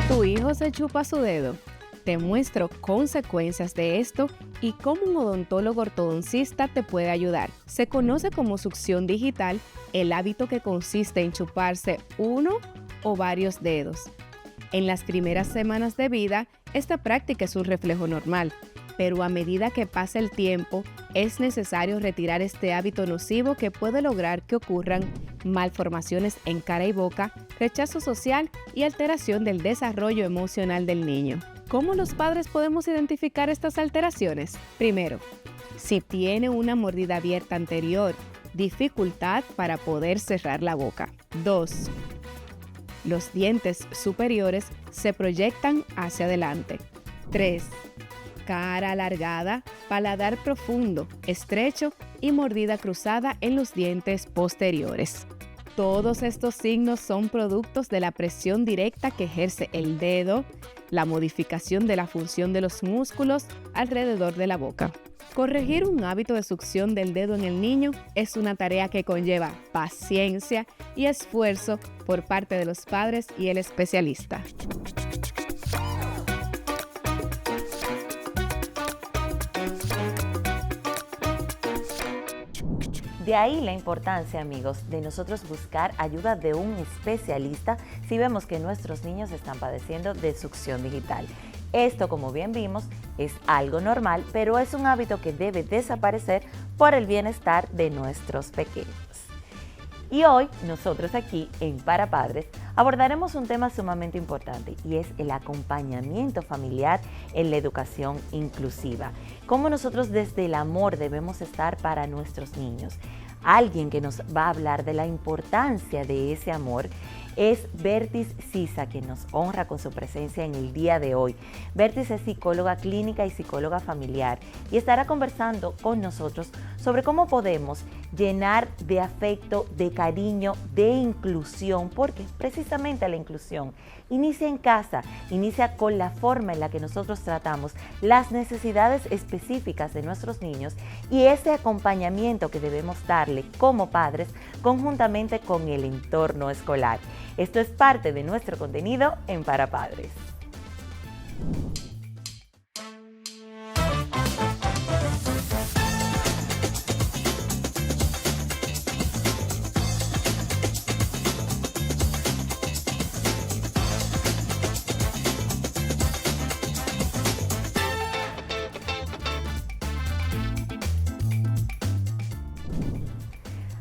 ¿Tu hijo se chupa su dedo? Te muestro consecuencias de esto y cómo un odontólogo ortodoncista te puede ayudar. Se conoce como succión digital el hábito que consiste en chuparse uno o varios dedos. En las primeras semanas de vida, esta práctica es un reflejo normal, pero a medida que pasa el tiempo, es necesario retirar este hábito nocivo que puede lograr que ocurran malformaciones en cara y boca, rechazo social y alteración del desarrollo emocional del niño. ¿Cómo los padres podemos identificar estas alteraciones? Primero, si tiene una mordida abierta anterior, dificultad para poder cerrar la boca. 2. Los dientes superiores se proyectan hacia adelante. 3. Cara alargada, paladar profundo, estrecho y mordida cruzada en los dientes posteriores. Todos estos signos son productos de la presión directa que ejerce el dedo, la modificación de la función de los músculos alrededor de la boca. Corregir un hábito de succión del dedo en el niño es una tarea que conlleva paciencia y esfuerzo por parte de los padres y el especialista. De ahí la importancia, amigos, de nosotros buscar ayuda de un especialista si vemos que nuestros niños están padeciendo de succión digital. Esto, como bien vimos, es algo normal, pero es un hábito que debe desaparecer por el bienestar de nuestros pequeños. Y hoy, nosotros aquí en Para Padres, abordaremos un tema sumamente importante y es el acompañamiento familiar en la educación inclusiva. Cómo nosotros desde el amor debemos estar para nuestros niños. Alguien que nos va a hablar de la importancia de ese amor es Bertis Sisa, que nos honra con su presencia en el día de hoy. Bertis es psicóloga clínica y psicóloga familiar y estará conversando con nosotros sobre cómo podemos llenar de afecto, de cariño, de inclusión, porque precisamente la inclusión inicia en casa, inicia con la forma en la que nosotros tratamos las necesidades específicas de nuestros niños y ese acompañamiento que debemos darle como padres conjuntamente con el entorno escolar. Esto es parte de nuestro contenido en Para Padres.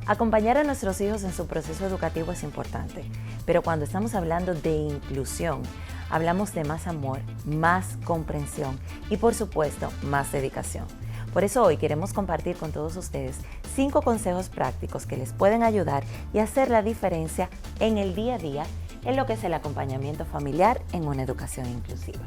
Acompañar a nuestros hijos en su proceso educativo es importante, pero cuando estamos hablando de inclusión, hablamos de más amor, más comprensión y, por supuesto, más dedicación. Por eso hoy queremos compartir con todos ustedes 5 consejos prácticos que les pueden ayudar y hacer la diferencia en el día a día en lo que es el acompañamiento familiar en una educación inclusiva.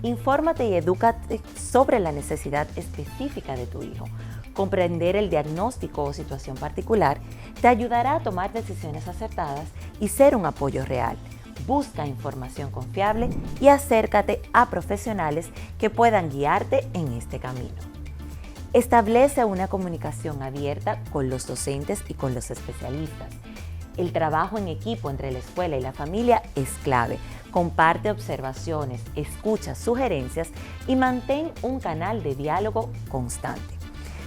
Infórmate y edúcate sobre la necesidad específica de tu hijo. Comprender el diagnóstico o situación particular te ayudará a tomar decisiones acertadas y ser un apoyo real. Busca información confiable y acércate a profesionales que puedan guiarte en este camino. Establece una comunicación abierta con los docentes y con los especialistas. El trabajo en equipo entre la escuela y la familia es clave. Comparte observaciones, escucha sugerencias y mantén un canal de diálogo constante.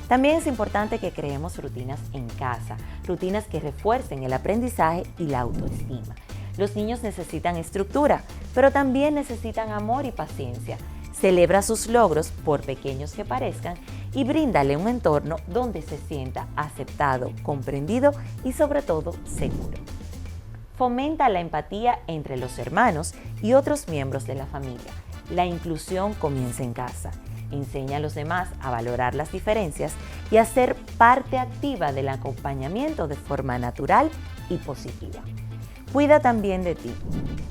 También es importante que creemos rutinas en casa, rutinas que refuercen el aprendizaje y la autoestima. Los niños necesitan estructura, pero también necesitan amor y paciencia. Celebra sus logros, por pequeños que parezcan, y bríndale un entorno donde se sienta aceptado, comprendido y sobre todo seguro. Fomenta la empatía entre los hermanos y otros miembros de la familia. La inclusión comienza en casa. Enseña a los demás a valorar las diferencias y a ser parte activa del acompañamiento de forma natural y positiva. Cuida también de ti.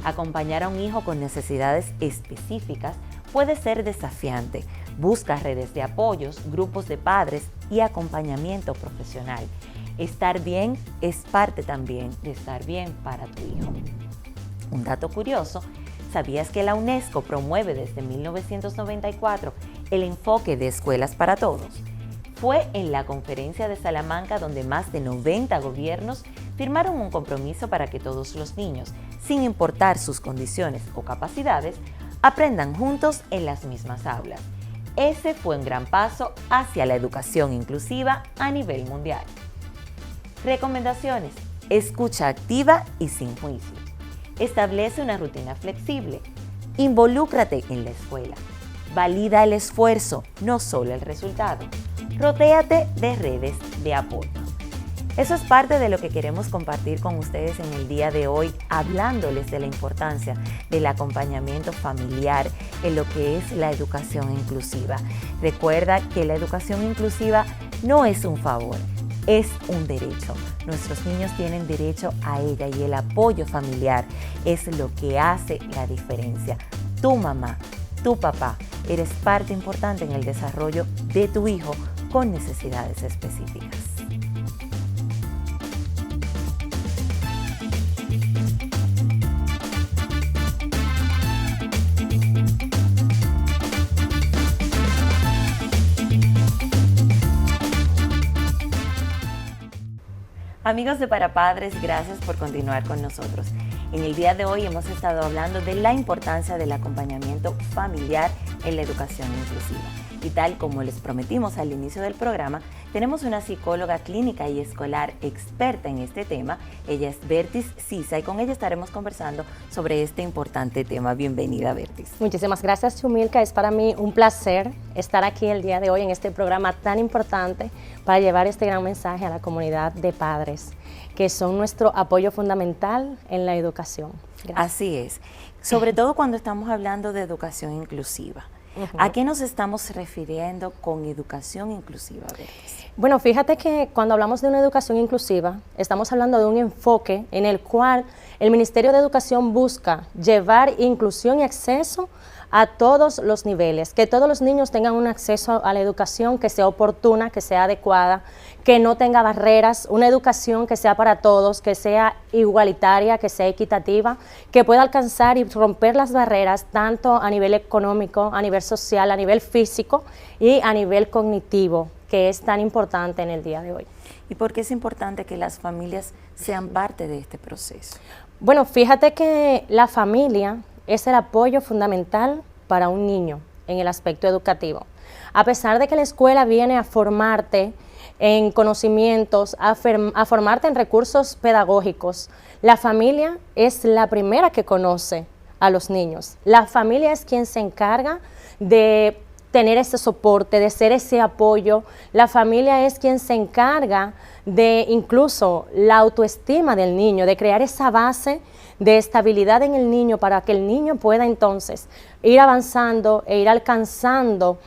Acompañar a un hijo con necesidades específicas puede ser desafiante. Busca redes de apoyos, grupos de padres y acompañamiento profesional. Estar bien es parte también de estar bien para tu hijo. Un dato curioso: ¿sabías que la UNESCO promueve desde 1994 el enfoque de escuelas para todos? Fue en la conferencia de Salamanca donde más de 90 gobiernos firmaron un compromiso para que todos los niños, sin importar sus condiciones o capacidades, aprendan juntos en las mismas aulas. Ese fue un gran paso hacia la educación inclusiva a nivel mundial. Recomendaciones: escucha activa y sin juicio. Establece una rutina flexible. Involúcrate en la escuela. Valida el esfuerzo, no solo el resultado. Rodéate de redes de apoyo. Eso es parte de lo que queremos compartir con ustedes en el día de hoy, hablándoles de la importancia del acompañamiento familiar en lo que es la educación inclusiva. Recuerda que la educación inclusiva no es un favor, es un derecho. Nuestros niños tienen derecho a ella y el apoyo familiar es lo que hace la diferencia. Tu mamá, tu papá, eres parte importante en el desarrollo de tu hijo con necesidades específicas. Amigos de Para Padres, gracias por continuar con nosotros. En el día de hoy hemos estado hablando de la importancia del acompañamiento familiar en la educación inclusiva. Y tal como les prometimos al inicio del programa, tenemos una psicóloga clínica y escolar experta en este tema. Ella es Bertis Sisa y con ella estaremos conversando sobre este importante tema. Bienvenida, Bertis. Muchísimas gracias, Chumilka. Es para mí un placer estar aquí el día de hoy en este programa tan importante para llevar este gran mensaje a la comunidad de padres, que son nuestro apoyo fundamental en la educación. Gracias. Así es, sobre todo cuando estamos hablando de educación inclusiva. ¿A qué nos estamos refiriendo con educación inclusiva, Bertis? Bueno, fíjate que cuando hablamos de una educación inclusiva, estamos hablando de un enfoque en el cual el Ministerio de Educación busca llevar inclusión y acceso a todos los niveles, que todos los niños tengan un acceso a la educación que sea oportuna, que sea adecuada, que no tenga barreras, una educación que sea para todos, que sea igualitaria, que sea equitativa, que pueda alcanzar y romper las barreras tanto a nivel económico, a nivel social, a nivel físico y a nivel cognitivo, que es tan importante en el día de hoy. ¿Y por qué es importante que las familias sean parte de este proceso? Bueno, fíjate que la familia es el apoyo fundamental para un niño en el aspecto educativo. A pesar de que la escuela viene a formarte en conocimientos, a formarte en recursos pedagógicos, la familia es la primera que conoce a los niños. La familia es quien se encarga de tener ese soporte, de ser ese apoyo. La familia es quien se encarga de incluso la autoestima del niño, de crear esa base de estabilidad en el niño para que el niño pueda entonces ir avanzando e ir alcanzando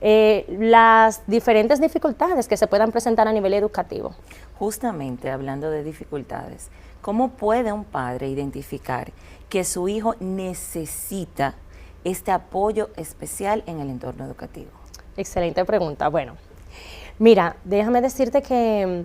las diferentes dificultades que se puedan presentar a nivel educativo. Justamente hablando de dificultades, ¿cómo puede un padre identificar que su hijo necesita este apoyo especial en el entorno educativo? Excelente pregunta. Bueno, mira, déjame decirte que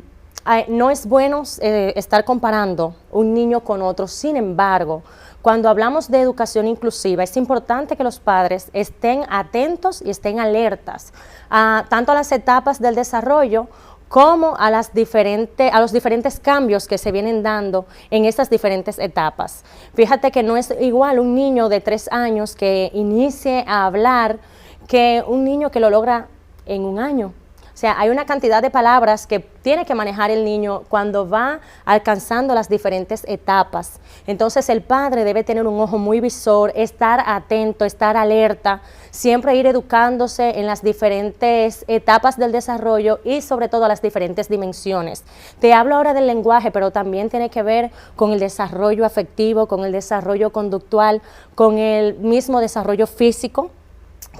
no es bueno estar comparando un niño con otro. Sin embargo, cuando hablamos de educación inclusiva, es importante que los padres estén atentos y estén alertas tanto a las etapas del desarrollo como a los diferentes cambios que se vienen dando en estas diferentes etapas. Fíjate que no es igual un niño de 3 años que inicie a hablar que un niño que lo logra en 1 año. O sea, hay una cantidad de palabras que tiene que manejar el niño cuando va alcanzando las diferentes etapas. Entonces el padre debe tener un ojo muy visor, estar atento, estar alerta, siempre ir educándose en las diferentes etapas del desarrollo y sobre todo las diferentes dimensiones. Te hablo ahora del lenguaje, pero también tiene que ver con el desarrollo afectivo, con el desarrollo conductual, con el mismo desarrollo físico,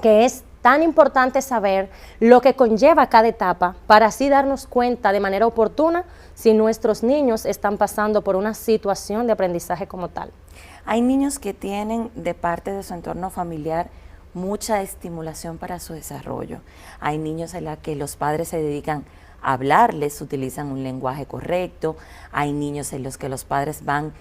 que es tan importante saber lo que conlleva cada etapa para así darnos cuenta de manera oportuna si nuestros niños están pasando por una situación de aprendizaje como tal. Hay niños que tienen de parte de su entorno familiar mucha estimulación para su desarrollo. Hay niños en los que los padres se dedican hablarles, utilizan un lenguaje correcto. Hay niños en los que los padres van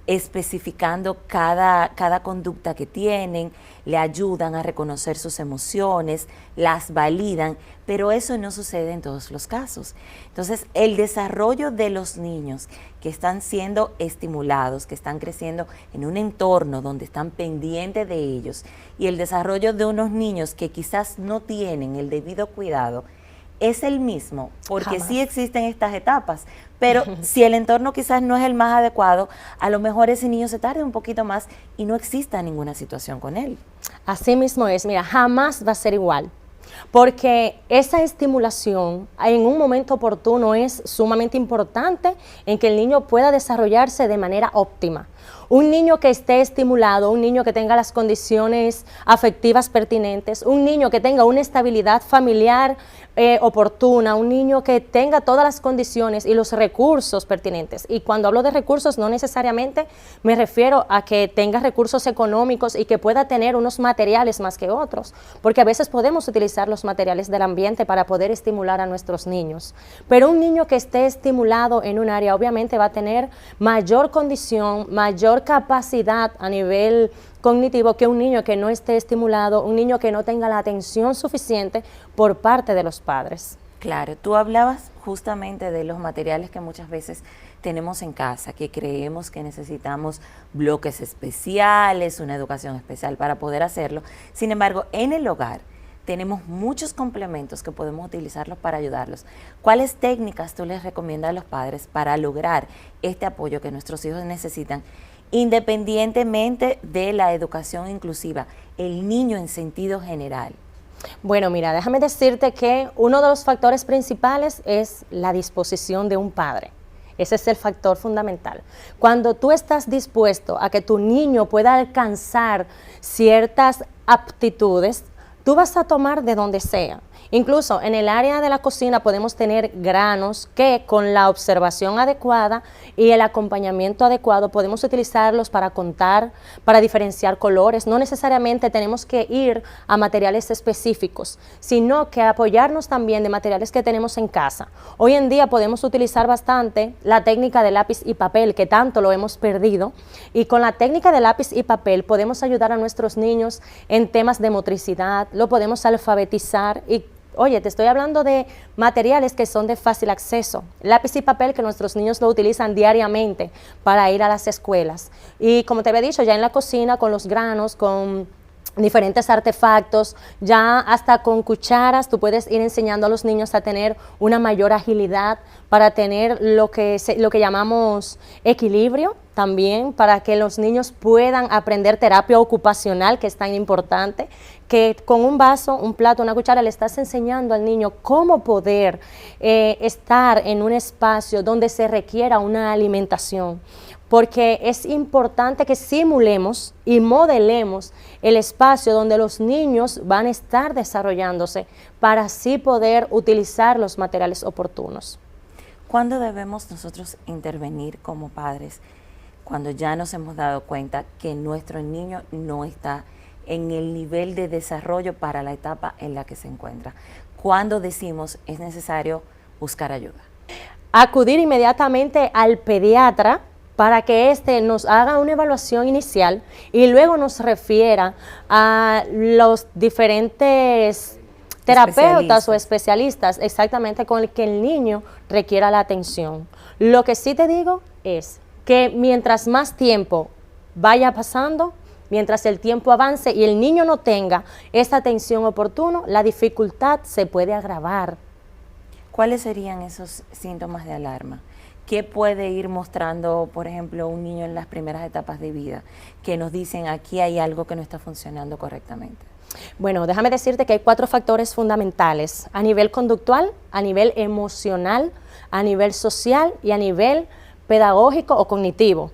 especificando cada conducta que tienen, le ayudan a reconocer sus emociones, las validan, pero eso no sucede en todos los casos. Entonces, el desarrollo de los niños que están siendo estimulados, que están creciendo en un entorno donde están pendientes de ellos, y el desarrollo de unos niños que quizás no tienen el debido cuidado, es el mismo, porque sí existen estas etapas, pero si el entorno quizás no es el más adecuado, a lo mejor ese niño se tarde un poquito más y no exista ninguna situación con él. Así mismo es, mira, jamás va a ser igual, porque esa estimulación en un momento oportuno es sumamente importante en que el niño pueda desarrollarse de manera óptima. Un niño que esté estimulado, un niño que tenga las condiciones afectivas pertinentes, un niño que tenga una estabilidad familiar oportuna, un niño que tenga todas las condiciones y los recursos pertinentes. Y cuando hablo de recursos, no necesariamente me refiero a que tenga recursos económicos y que pueda tener unos materiales más que otros, porque a veces podemos utilizar los materiales del ambiente para poder estimular a nuestros niños. Pero un niño que esté estimulado en un área obviamente va a tener mayor condición, mayor capacidad a nivel cognitivo que un niño que no esté estimulado, un niño que no tenga la atención suficiente por parte de los padres. Claro, tú hablabas justamente de los materiales que muchas veces tenemos en casa, que creemos que necesitamos bloques especiales, una educación especial para poder hacerlo. Sin embargo, en el hogar tenemos muchos complementos que podemos utilizarlos para ayudarlos. ¿Cuáles técnicas tú les recomiendas a los padres para lograr este apoyo que nuestros hijos necesitan, independientemente de la educación inclusiva, el niño en sentido general? Bueno, mira, déjame decirte que uno de los factores principales es la disposición de un padre. Ese es el factor fundamental. Cuando tú estás dispuesto a que tu niño pueda alcanzar ciertas aptitudes, tú vas a tomar de donde sea. Incluso en el área de la cocina podemos tener granos que con la observación adecuada y el acompañamiento adecuado podemos utilizarlos para contar, para diferenciar colores. No necesariamente tenemos que ir a materiales específicos, sino que apoyarnos también de materiales que tenemos en casa. Hoy en día podemos utilizar bastante la técnica de lápiz y papel, que tanto lo hemos perdido, y con la técnica de lápiz y papel podemos ayudar a nuestros niños en temas de motricidad, lo podemos alfabetizar y oye, te estoy hablando de materiales que son de fácil acceso, lápiz y papel que nuestros niños lo utilizan diariamente para ir a las escuelas. Y como te había dicho, ya en la cocina con los granos, con diferentes artefactos, ya hasta con cucharas tú puedes ir enseñando a los niños a tener una mayor agilidad para tener lo que llamamos equilibrio también, para que los niños puedan aprender terapia ocupacional, que es tan importante, que con un vaso, un plato, una cuchara le estás enseñando al niño cómo poder estar en un espacio donde se requiera una alimentación. Porque es importante que simulemos y modelemos el espacio donde los niños van a estar desarrollándose para así poder utilizar los materiales oportunos. ¿Cuándo debemos nosotros intervenir como padres? Cuando ya nos hemos dado cuenta que nuestro niño no está en el nivel de desarrollo para la etapa en la que se encuentra. ¿Cuándo decimos es necesario buscar ayuda? Acudir inmediatamente al pediatra para que éste nos haga una evaluación inicial y luego nos refiera a los diferentes terapeutas o especialistas exactamente con el que el niño requiera la atención. Lo que sí te digo es que mientras más tiempo vaya pasando, mientras el tiempo avance y el niño no tenga esa atención oportuna, la dificultad se puede agravar. ¿Cuáles serían esos síntomas de alarma? ¿Qué puede ir mostrando, por ejemplo, un niño en las primeras etapas de vida que nos dicen aquí hay algo que no está funcionando correctamente? Bueno, déjame decirte que hay 4 factores fundamentales a nivel conductual, a nivel emocional, a nivel social y a nivel pedagógico o cognitivo.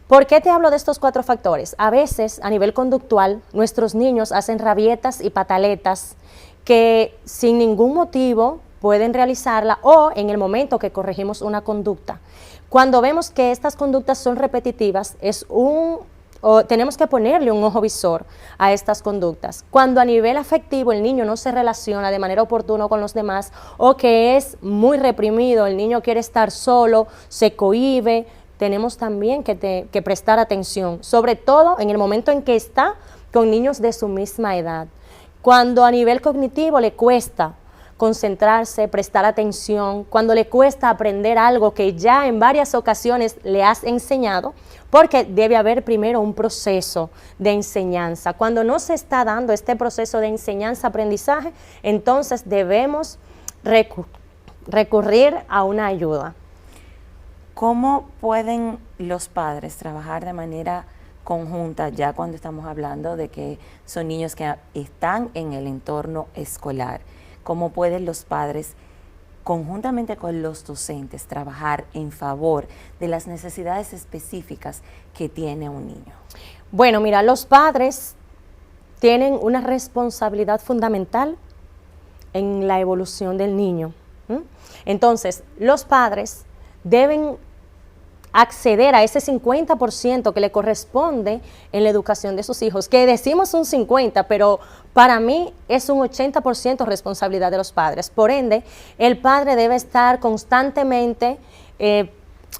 ¿Por qué te hablo de estos 4 factores? A veces, a nivel conductual, nuestros niños hacen rabietas y pataletas que sin ningún motivo pueden realizarla o en el momento que corregimos una conducta. Cuando vemos que estas conductas son repetitivas, tenemos que ponerle un ojo visor a estas conductas. Cuando a nivel afectivo el niño no se relaciona de manera oportuna con los demás o que es muy reprimido, el niño quiere estar solo, se cohíbe, tenemos también que prestar atención, sobre todo en el momento en que está con niños de su misma edad. Cuando a nivel cognitivo le cuesta concentrarse, prestar atención, cuando le cuesta aprender algo que ya en varias ocasiones le has enseñado, porque debe haber primero un proceso de enseñanza. Cuando no se está dando este proceso de enseñanza-aprendizaje, entonces debemos recurrir a una ayuda. ¿Cómo pueden los padres trabajar de manera conjunta ya cuando estamos hablando de que son niños que están en el entorno escolar? ¿Cómo pueden los padres conjuntamente con los docentes trabajar en favor de las necesidades específicas que tiene un niño? Bueno, mira, los padres tienen una responsabilidad fundamental en la evolución del niño. Entonces, los padres deben acceder a ese 50% que le corresponde en la educación de sus hijos, que decimos un 50%, pero para mí es un 80% responsabilidad de los padres. Por ende, el padre debe estar constantemente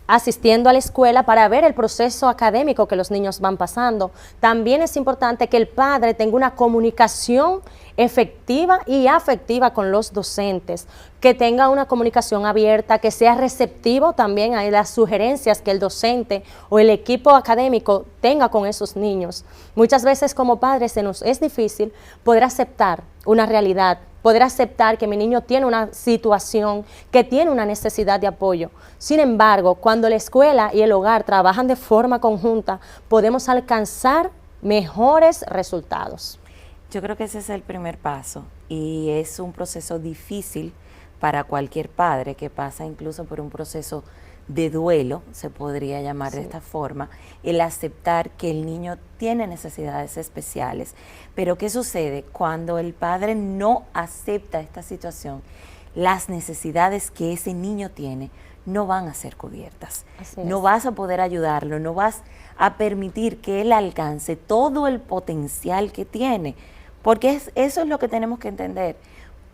asistiendo a la escuela para ver el proceso académico que los niños van pasando. También es importante que el padre tenga una comunicación efectiva y afectiva con los docentes, que tenga una comunicación abierta, que sea receptivo también a las sugerencias que el docente o el equipo académico tenga con esos niños. Muchas veces como padres se nos es difícil poder aceptar una realidad, poder aceptar que mi niño tiene una situación, que tiene una necesidad de apoyo. Sin embargo, cuando la escuela y el hogar trabajan de forma conjunta, podemos alcanzar mejores resultados. Yo creo que ese es el primer paso y es un proceso difícil para cualquier padre que pasa incluso por un proceso de duelo, se podría llamar de esta forma, el aceptar que el niño tiene necesidades especiales. Pero ¿qué sucede cuando el padre no acepta esta situación? Las necesidades que ese niño tiene no van a ser cubiertas. No vas a poder ayudarlo, no vas a permitir que él alcance todo el potencial que tiene, porque eso es lo que tenemos que entender.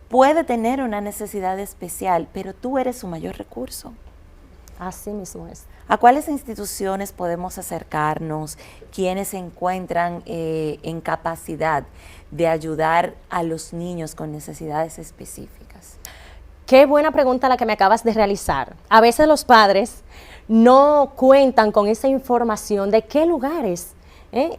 Puede tener una necesidad especial, pero tú eres su mayor recurso. Así mismo es. ¿A cuáles instituciones podemos acercarnos? ¿Quiénes se encuentran en capacidad de ayudar a los niños con necesidades específicas? Qué buena pregunta la que me acabas de realizar. A veces los padres no cuentan con esa información de qué lugares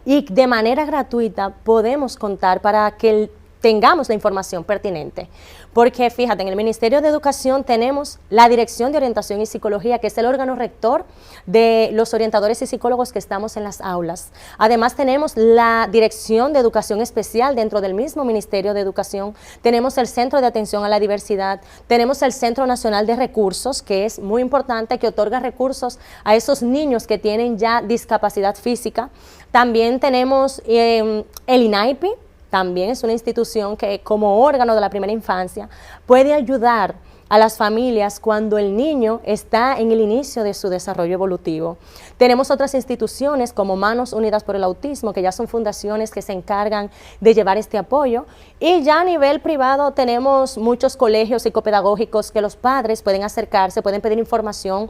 y de manera gratuita podemos contar para que tengamos la información pertinente. Porque fíjate, en el Ministerio de Educación tenemos la Dirección de Orientación y Psicología, que es el órgano rector de los orientadores y psicólogos que estamos en las aulas. Además tenemos la Dirección de Educación Especial dentro del mismo Ministerio de Educación. Tenemos el Centro de Atención a la Diversidad. Tenemos el Centro Nacional de Recursos, que es muy importante, que otorga recursos a esos niños que tienen ya discapacidad física. También tenemos el INAIPI. También es una institución que como órgano de la primera infancia puede ayudar a las familias cuando el niño está en el inicio de su desarrollo evolutivo. Tenemos otras instituciones como Manos Unidas por el Autismo, que ya son fundaciones que se encargan de llevar este apoyo. Y ya a nivel privado tenemos muchos colegios psicopedagógicos que los padres pueden acercarse, pueden pedir información.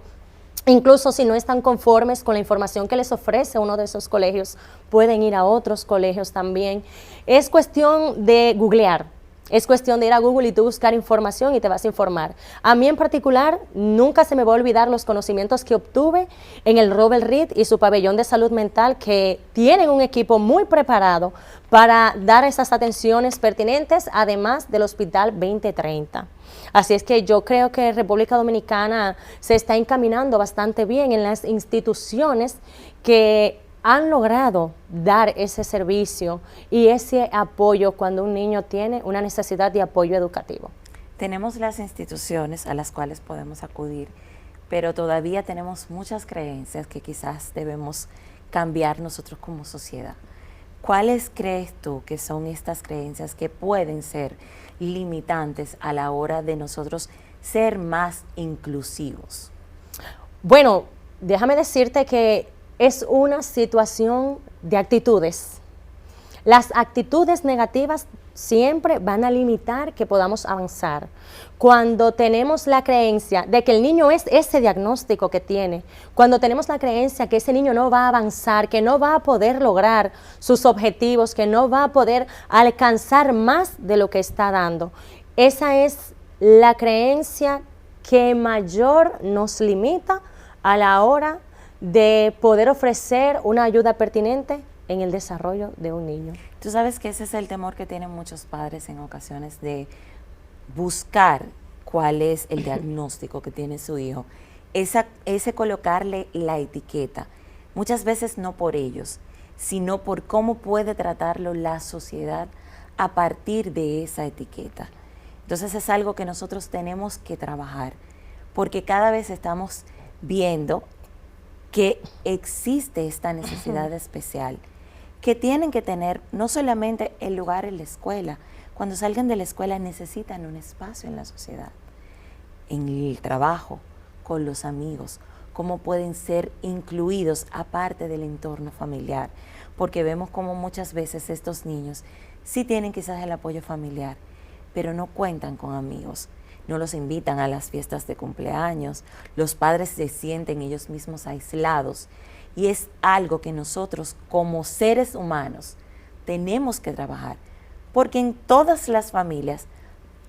Incluso si no están conformes con la información que les ofrece uno de esos colegios, pueden ir a otros colegios también. Es cuestión de googlear, es cuestión de ir a Google y tú buscar información y te vas a informar. A mí en particular, nunca se me va a olvidar los conocimientos que obtuve en el Robert Reed y su pabellón de salud mental, que tienen un equipo muy preparado para dar esas atenciones pertinentes, además del Hospital 2030. Así es que yo creo que República Dominicana se está encaminando bastante bien en las instituciones que han logrado dar ese servicio y ese apoyo cuando un niño tiene una necesidad de apoyo educativo. Tenemos las instituciones a las cuales podemos acudir, pero todavía tenemos muchas creencias que quizás debemos cambiar nosotros como sociedad. ¿Cuáles crees tú que son estas creencias que pueden ser limitantes a la hora de nosotros ser más inclusivos? Bueno, déjame decirte que es una situación de actitudes. Las actitudes negativas siempre van a limitar que podamos avanzar. Cuando tenemos la creencia de que el niño es ese diagnóstico que tiene, cuando tenemos la creencia que ese niño no va a avanzar, que no va a poder lograr sus objetivos, que no va a poder alcanzar más de lo que está dando, esa es la creencia que mayor nos limita a la hora de poder ofrecer una ayuda pertinente en el desarrollo de un niño. Tú sabes que ese es el temor que tienen muchos padres en ocasiones de buscar cuál es el diagnóstico que tiene su hijo. Ese colocarle la etiqueta, muchas veces no por ellos, sino por cómo puede tratarlo la sociedad a partir de esa etiqueta. Entonces es algo que nosotros tenemos que trabajar, porque cada vez estamos viendo que existe esta necesidad especial, que tienen que tener no solamente el lugar en la escuela, cuando salgan de la escuela necesitan un espacio en la sociedad, en el trabajo, con los amigos, cómo pueden ser incluidos aparte del entorno familiar, porque vemos como muchas veces estos niños sí tienen quizás el apoyo familiar, pero no cuentan con amigos, no los invitan a las fiestas de cumpleaños, los padres se sienten ellos mismos aislados, y es algo que nosotros como seres humanos tenemos que trabajar, porque en todas las familias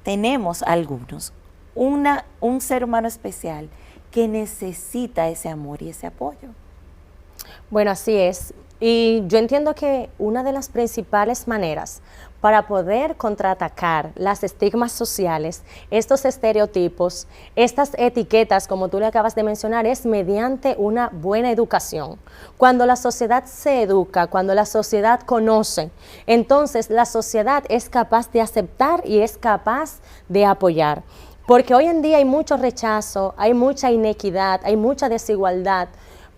tenemos algunos, un ser humano especial que necesita ese amor y ese apoyo. Bueno, así es. Y yo entiendo que una de las principales maneras para poder contraatacar las estigmas sociales, estos estereotipos, estas etiquetas, como tú le acabas de mencionar, es mediante una buena educación. Cuando la sociedad se educa, cuando la sociedad conoce, entonces la sociedad es capaz de aceptar y es capaz de apoyar. Porque hoy en día hay mucho rechazo, hay mucha inequidad, hay mucha desigualdad,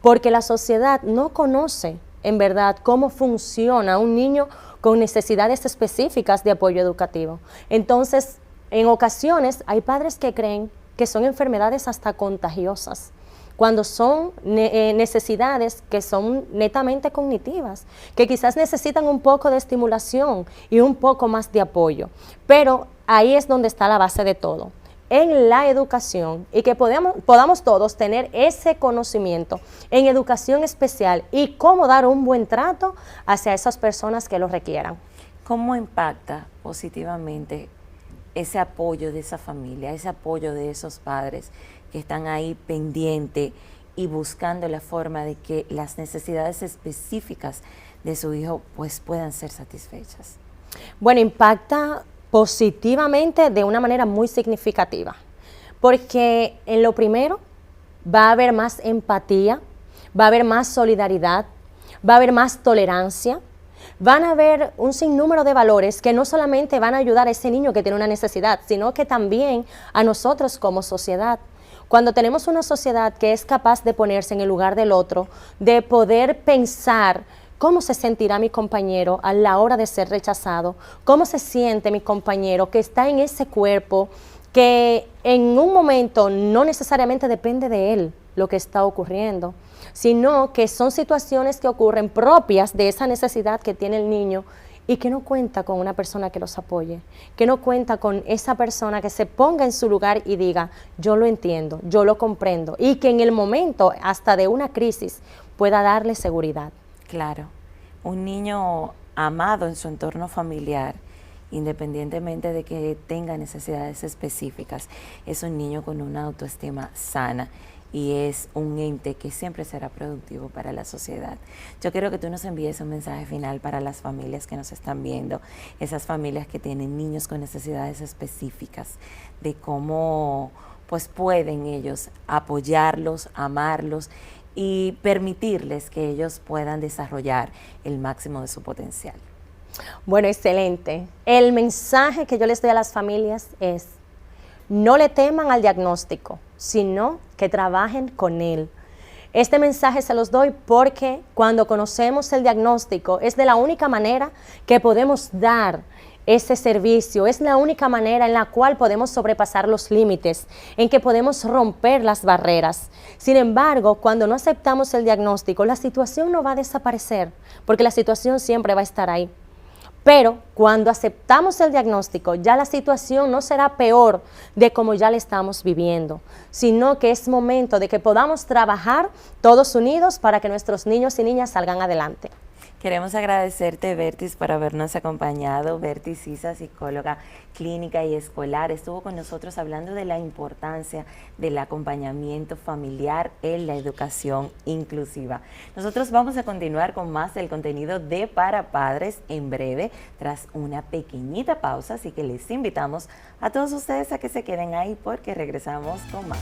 porque la sociedad no conoce en verdad cómo funciona un niño con necesidades específicas de apoyo educativo. Entonces, en ocasiones hay padres que creen que son enfermedades hasta contagiosas, cuando son necesidades que son netamente cognitivas, que quizás necesitan un poco de estimulación y un poco más de apoyo. Pero ahí es donde está la base de todo, en la educación, y que podamos todos tener ese conocimiento en educación especial y cómo dar un buen trato hacia esas personas que lo requieran. ¿Cómo impacta positivamente ese apoyo de esa familia, ese apoyo de esos padres que están ahí pendientes y buscando la forma de que las necesidades específicas de su hijo pues puedan ser satisfechas? Bueno, impacta positivamente de una manera muy significativa, porque en lo primero va a haber más empatía, va a haber más solidaridad, va a haber más tolerancia, van a haber un sinnúmero de valores que no solamente van a ayudar a ese niño que tiene una necesidad, sino que también a nosotros como sociedad. Cuando tenemos una sociedad que es capaz de ponerse en el lugar del otro, de poder pensar ¿cómo se sentirá mi compañero a la hora de ser rechazado? ¿Cómo se siente mi compañero que está en ese cuerpo que en un momento no necesariamente depende de él lo que está ocurriendo, sino que son situaciones que ocurren propias de esa necesidad que tiene el niño y que no cuenta con una persona que los apoye, que no cuenta con esa persona que se ponga en su lugar y diga, yo lo entiendo, yo lo comprendo, y que en el momento hasta de una crisis pueda darle seguridad? Claro, un niño amado en su entorno familiar, independientemente de que tenga necesidades específicas, es un niño con una autoestima sana y es un ente que siempre será productivo para la sociedad. Yo quiero que tú nos envíes un mensaje final para las familias que nos están viendo, esas familias que tienen niños con necesidades específicas, de cómo pues pueden ellos apoyarlos, amarlos y permitirles que ellos puedan desarrollar el máximo de su potencial. Bueno, excelente. El mensaje que yo les doy a las familias es, no le teman al diagnóstico, sino que trabajen con él. Este mensaje se los doy porque cuando conocemos el diagnóstico es de la única manera que podemos dar ese servicio, es la única manera en la cual podemos sobrepasar los límites, en que podemos romper las barreras. Sin embargo, cuando no aceptamos el diagnóstico, la situación no va a desaparecer, porque la situación siempre va a estar ahí. Pero cuando aceptamos el diagnóstico, ya la situación no será peor de como ya la estamos viviendo, sino que es momento de que podamos trabajar todos unidos para que nuestros niños y niñas salgan adelante. Queremos agradecerte, Bertis, por habernos acompañado. Bertis Sisa, psicóloga clínica y escolar, estuvo con nosotros hablando de la importancia del acompañamiento familiar en la educación inclusiva. Nosotros vamos a continuar con más del contenido de Para Padres en breve, tras una pequeñita pausa, así que les invitamos a todos ustedes a que se queden ahí porque regresamos con más.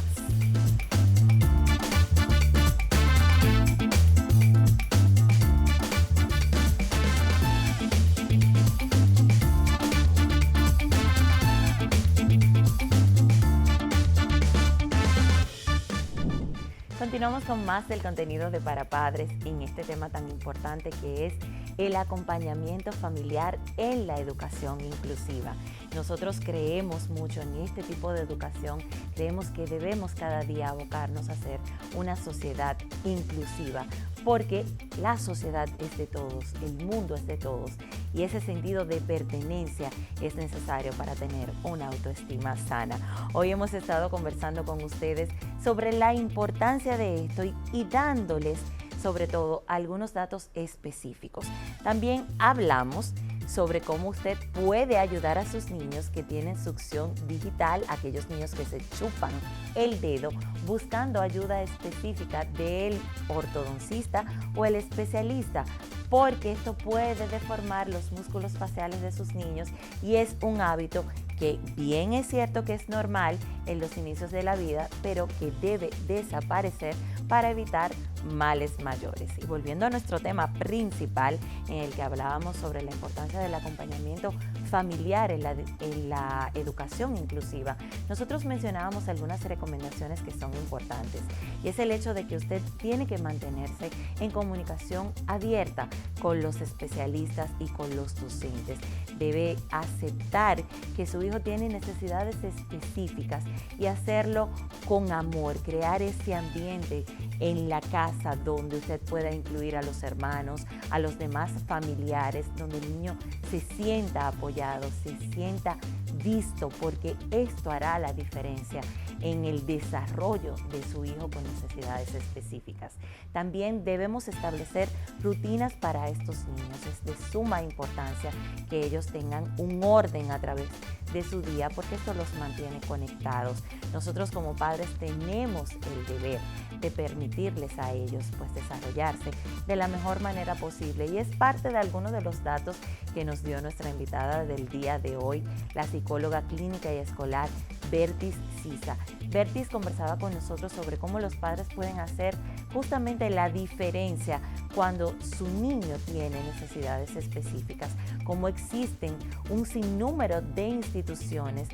Continuamos con más del contenido de Para Padres en este tema tan importante que es el acompañamiento familiar en la educación inclusiva. Nosotros creemos mucho en este tipo de educación, creemos que debemos cada día abocarnos a ser una sociedad inclusiva, porque la sociedad es de todos, el mundo es de todos y ese sentido de pertenencia es necesario para tener una autoestima sana. Hoy hemos estado conversando con ustedes sobre la importancia de esto y dándoles sobre todo algunos datos específicos. También hablamos sobre cómo usted puede ayudar a sus niños que tienen succión digital, aquellos niños que se chupan el dedo, buscando ayuda específica del ortodoncista o el especialista, porque esto puede deformar los músculos faciales de sus niños y es un hábito que bien es cierto que es normal en los inicios de la vida, pero que debe desaparecer para evitar males mayores. Y volviendo a nuestro tema principal, en el que hablábamos sobre la importancia del acompañamiento familiar en la educación inclusiva, nosotros mencionábamos algunas recomendaciones que son importantes, y es el hecho de que usted tiene que mantenerse en comunicación abierta con los especialistas y con los docentes. Debe aceptar que su hijo tiene necesidades específicas y hacerlo con amor, crear ese ambiente en la casa donde usted pueda incluir a los hermanos, a los demás familiares, donde el niño se sienta apoyado, se sienta visto, porque esto hará la diferencia en el desarrollo de su hijo con necesidades específicas. También debemos establecer rutinas para estos niños. Es de suma importancia que ellos tengan un orden a través de su día, porque esto los mantiene conectados. Nosotros como padres tenemos el deber de permitirles a ellos pues desarrollarse de la mejor manera posible, y es parte de algunos de los datos que nos dio nuestra invitada del día de hoy, la psicóloga clínica y escolar Bertis Sisa. Bertis conversaba con nosotros sobre cómo los padres pueden hacer justamente la diferencia cuando su niño tiene necesidades específicas, cómo existen un sinnúmero de instituciones,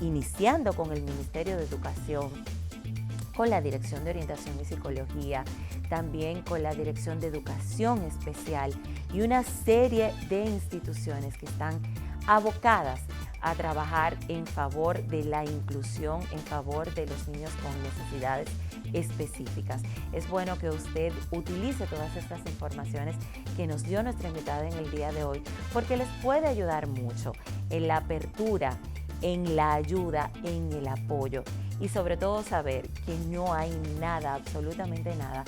iniciando con el Ministerio de Educación, con la Dirección de Orientación y Psicología, también con la Dirección de Educación Especial y una serie de instituciones que están abocadas a trabajar en favor de la inclusión, en favor de los niños con necesidades específicas. Es bueno que usted utilice todas estas informaciones que nos dio nuestra invitada en el día de hoy, porque les puede ayudar mucho en la apertura, en la ayuda, en el apoyo, y sobre todo saber que no hay nada, absolutamente nada,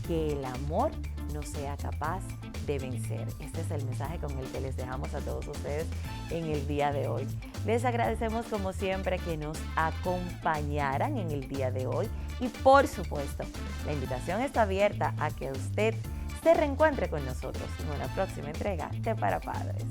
que el amor no sea capaz de vencer. Este es el mensaje con el que les dejamos a todos ustedes en el día de hoy. Les agradecemos como siempre que nos acompañaran en el día de hoy, y por supuesto la invitación está abierta a que usted se reencuentre con nosotros en una próxima entrega de Para Padres.